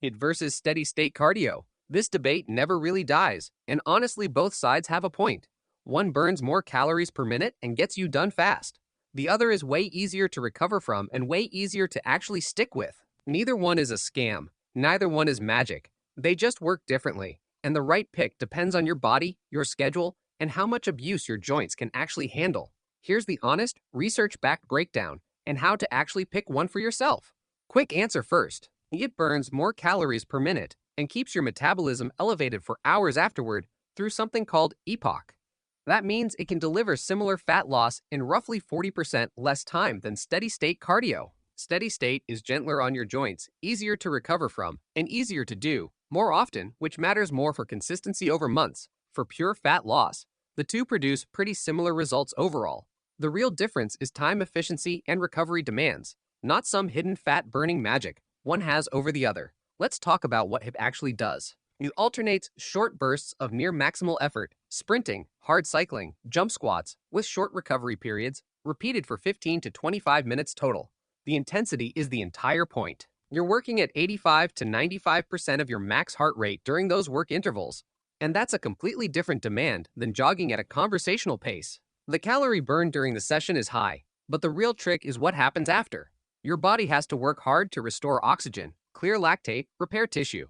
HIIT versus steady state cardio. This debate never really dies, and honestly, both sides have a point. One burns more calories per minute and gets you done fast. The other is way easier to recover from and way easier to actually stick with. Neither one is a scam, neither one is magic. They just work differently, and the right pick depends on your body, your schedule, and how much abuse your joints can actually handle. Here's the honest, research backed breakdown and how to actually pick one for yourself. Quick answer first. It burns more calories per minute and keeps your metabolism elevated for hours afterward through something called EPOC. That means it can deliver similar fat loss in roughly 40% less time than steady state cardio. Steady state is gentler on your joints, easier to recover from, and easier to do more often, which matters more for consistency over months. For pure fat loss, the two produce pretty similar results overall. The real difference is time efficiency and recovery demands, not some hidden fat burning magic one has over the other. Let's talk about what HIIT actually does. It alternates short bursts of near maximal effort, sprinting, hard cycling, jump squats, with short recovery periods, repeated for 15 to 25 minutes total. The intensity is the entire point. You're working at 85 to 95% of your max heart rate during those work intervals, and that's a completely different demand than jogging at a conversational pace. The calorie burn during the session is high, but the real trick is what happens after. Your body has to work hard to restore oxygen, clear lactate, repair tissue.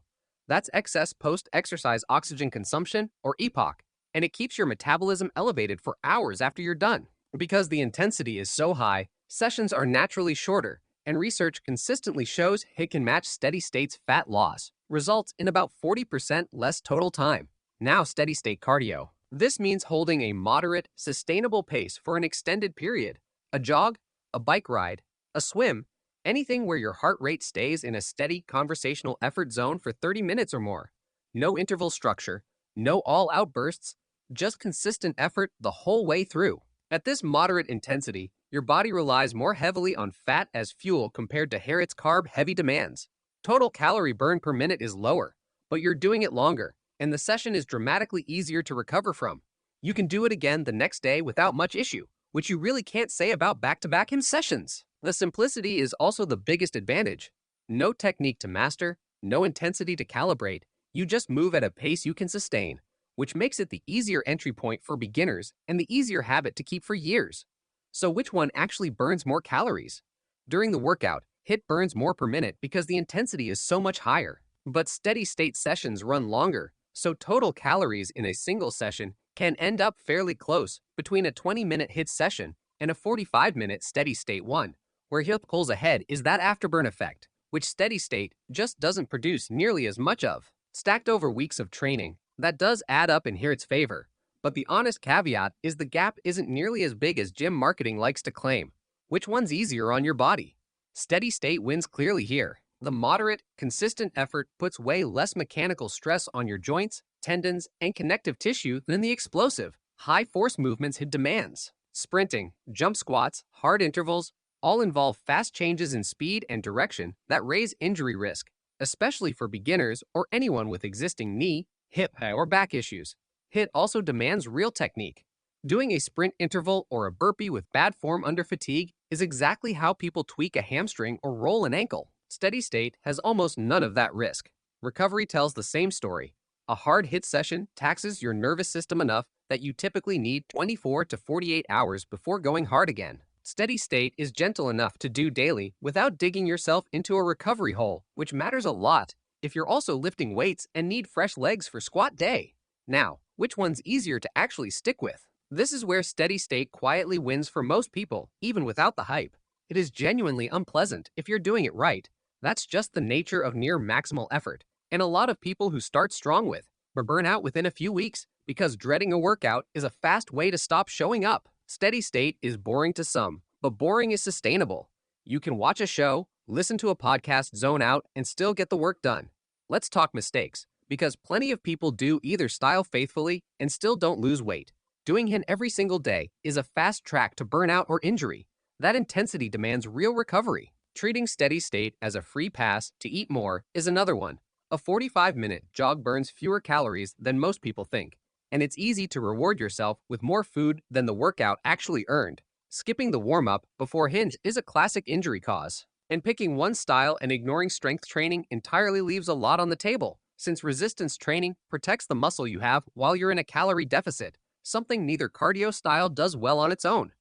That's excess post-exercise oxygen consumption, or EPOC, and it keeps your metabolism elevated for hours after you're done. Because the intensity is so high, sessions are naturally shorter, and research consistently shows HIIT can match steady state's fat loss, results in about 40% less total time. Now steady state cardio. This means holding a moderate, sustainable pace for an extended period. A jog, a bike ride, a swim, anything where your heart rate stays in a steady conversational effort zone for 30 minutes or more. No interval structure, no all-out bursts, just consistent effort the whole way through. At this moderate intensity, your body relies more heavily on fat as fuel compared to HIIT's carb-heavy demands. Total calorie burn per minute is lower, but you're doing it longer, and the session is dramatically easier to recover from. You can do it again the next day without much issue, which you really can't say about back-to-back HIIT sessions. The simplicity is also the biggest advantage. No technique to master, no intensity to calibrate, you just move at a pace you can sustain, which makes it the easier entry point for beginners and the easier habit to keep for years. So which one actually burns more calories? During the workout, HIIT burns more per minute because the intensity is so much higher. But steady-state sessions run longer, so total calories in a single session can end up fairly close between a 20-minute HIIT session and a 45-minute steady-state one. Where HIIT pulls ahead is that afterburn effect, which steady state just doesn't produce nearly as much of. Stacked over weeks of training, that does add up in HIIT's favor. But the honest caveat is the gap isn't nearly as big as gym marketing likes to claim. Which one's easier on your body? Steady state wins clearly here. The moderate, consistent effort puts way less mechanical stress on your joints, tendons, and connective tissue than the explosive, high-force movements HIIT demands. Sprinting, jump squats, hard intervals, all involve fast changes in speed and direction that raise injury risk, especially for beginners or anyone with existing knee, hip, or back issues. HIIT also demands real technique. Doing a sprint interval or a burpee with bad form under fatigue is exactly how people tweak a hamstring or roll an ankle. Steady state has almost none of that risk. Recovery tells the same story. A hard HIIT session taxes your nervous system enough that you typically need 24 to 48 hours before going hard again. Steady state is gentle enough to do daily without digging yourself into a recovery hole, which matters a lot if you're also lifting weights and need fresh legs for squat day. Now, which one's easier to actually stick with? This is where steady state quietly wins for most people, even without the hype. It is genuinely unpleasant if you're doing it right. That's just the nature of near maximal effort, and a lot of people who start strong with, but burn out within a few weeks because dreading a workout is a fast way to stop showing up. Steady state is boring to some, but boring is sustainable. You can watch a show, listen to a podcast, zone out, and still get the work done. Let's talk mistakes, because plenty of people do either style faithfully and still don't lose weight. Doing HIIT every single day is a fast track to burnout or injury. That intensity demands real recovery. Treating steady state as a free pass to eat more is another one. A 45-minute jog burns fewer calories than most people think, and it's easy to reward yourself with more food than the workout actually earned. Skipping the warm-up before HIIT is a classic injury cause. And picking one style and ignoring strength training entirely leaves a lot on the table, since resistance training protects the muscle you have while you're in a calorie deficit, something neither cardio style does well on its own.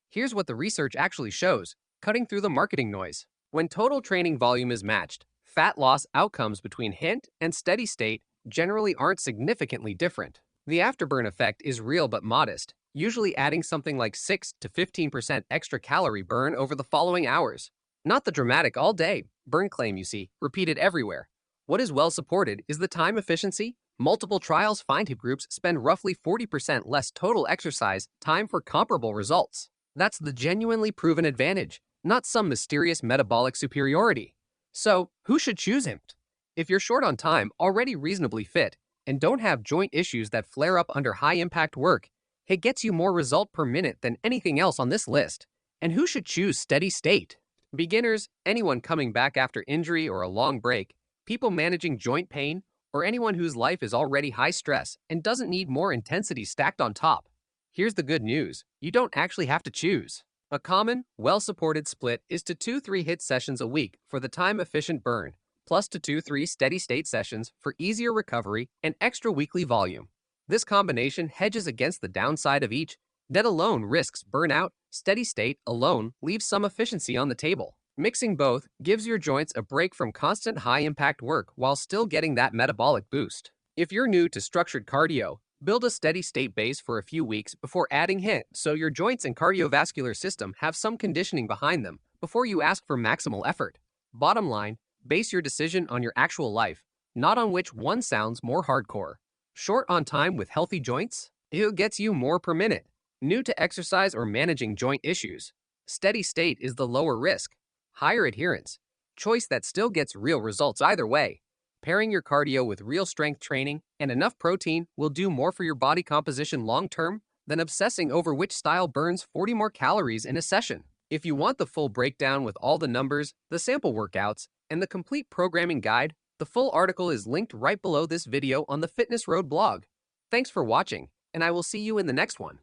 Here's what the research actually shows, cutting through the marketing noise. When total training volume is matched, fat loss outcomes between HIIT and steady state generally aren't significantly different. The afterburn effect is real but modest, usually adding something like 6 to 15% extra calorie burn over the following hours. Not the dramatic all-day burn claim you see, repeated everywhere. What is well supported is the time efficiency. Multiple trials find HIIT groups spend roughly 40% less total exercise time for comparable results. That's the genuinely proven advantage, not some mysterious metabolic superiority. So, who should choose HIIT? If you're short on time, already reasonably fit, and don't have joint issues that flare up under high-impact work, it gets you more result per minute than anything else on this list. And who should choose steady state? Beginners, anyone coming back after injury or a long break, people managing joint pain, or anyone whose life is already high stress and doesn't need more intensity stacked on top. Here's the good news, you don't actually have to choose. A common, well-supported split is to 2-3 HIIT sessions a week for the time-efficient burn, plus to 2-3 steady-state sessions for easier recovery and extra weekly volume. This combination hedges against the downside of each. That alone risks burnout. Steady state alone leaves some efficiency on the table. Mixing both gives your joints a break from constant high-impact work while still getting that metabolic boost. If you're new to structured cardio, build a steady-state base for a few weeks before adding HIIT so your joints and cardiovascular system have some conditioning behind them before you ask for maximal effort. Bottom line, base your decision on your actual life, not on which one sounds more hardcore. Short on time with healthy joints? It gets you more per minute. New to exercise or managing joint issues? Steady state is the lower risk. Higher adherence. Choice that still gets real results either way. Pairing your cardio with real strength training and enough protein will do more for your body composition long term than obsessing over which style burns 40 more calories in a session. If you want the full breakdown with all the numbers, the sample workouts, and the complete programming guide, the full article is linked right below this video on the Fitness Road blog. Thanks for watching, and I will see you in the next one.